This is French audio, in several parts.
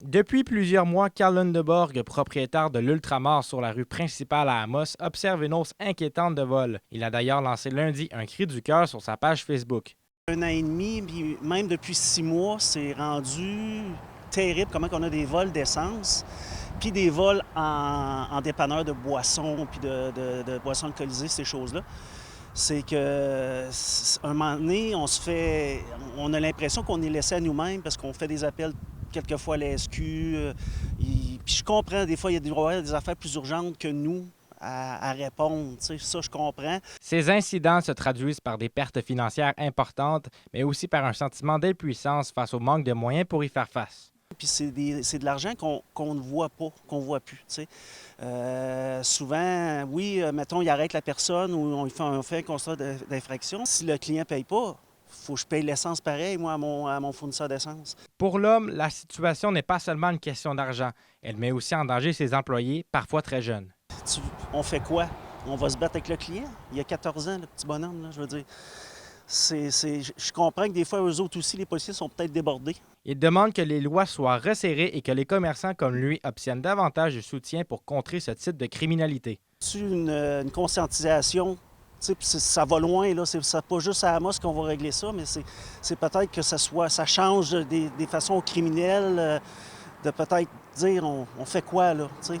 Depuis plusieurs mois, Karl Lundeborg, propriétaire de l'Ultramar sur la rue principale à Amos, observe une hausse inquiétante de vols. Il a d'ailleurs lancé lundi un cri du cœur sur sa page Facebook. 1 an et demi, puis même depuis 6 mois, c'est rendu terrible comment on a des vols d'essence, puis des vols en dépanneur de boissons, puis de boissons alcoolisées, ces choses-là. C'est que, un moment donné, on a l'impression qu'on est laissé à nous-mêmes parce qu'on fait des appels quelquefois à la SQ. Puis je comprends, des fois, il y a des affaires plus urgentes que nous à répondre. Tu sais, ça, je comprends. Ces incidents se traduisent par des pertes financières importantes, mais aussi par un sentiment d'impuissance face au manque de moyens pour y faire face. Puis c'est de l'argent qu'on ne voit pas, qu'on ne voit plus. Tu sais. Souvent, oui, mettons, il arrête la personne ou on fait un constat d'infraction. Si le client ne paye pas, il faut que je paye l'essence pareil, moi, à mon fournisseur d'essence. Pour l'homme, la situation n'est pas seulement une question d'argent. Elle met aussi en danger ses employés, parfois très jeunes. On fait quoi? On va se battre avec le client? Il y a 14 ans, le petit bonhomme, là, je veux dire. Je comprends que des fois, eux autres aussi, les policiers sont peut-être débordés. Il demande que les lois soient resserrées et que les commerçants comme lui obtiennent davantage de soutien pour contrer ce type de criminalité. C'est une conscientisation. Ça va loin, là. C'est pas juste à Amos qu'on va régler ça, mais c'est peut-être que ça change des façons criminelles de peut-être dire on fait quoi, là, t'sais.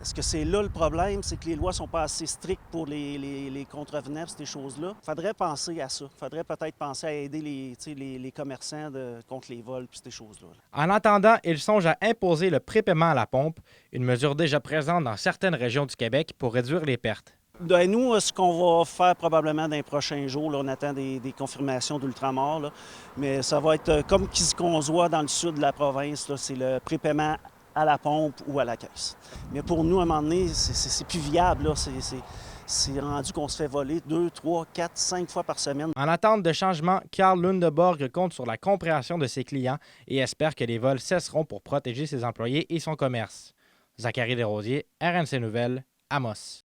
Est-ce que c'est là le problème? C'est que les lois sont pas assez strictes pour les contrevenants, ces choses-là. Il faudrait penser à ça. Il faudrait peut-être penser à aider les commerçants contre les vols et ces choses-là. En attendant, il songe à imposer le prépaiement à la pompe, une mesure déjà présente dans certaines régions du Québec pour réduire les pertes. Ben, nous, ce qu'on va faire probablement dans les prochains jours, là, on attend des confirmations d'Ultramar, là, mais ça va être comme ce qu'on voit dans le sud de la province, là, c'est le prépaiement à la pompe ou à la caisse. Mais pour nous, à un moment donné, c'est plus viable. Là. C'est rendu qu'on se fait voler 2, 3, 4, 5 fois par semaine. En attente de changement, Karl Lundeborg compte sur la compréhension de ses clients et espère que les vols cesseront pour protéger ses employés et son commerce. Zachary Desrosiers, RNC Nouvelles, Amos.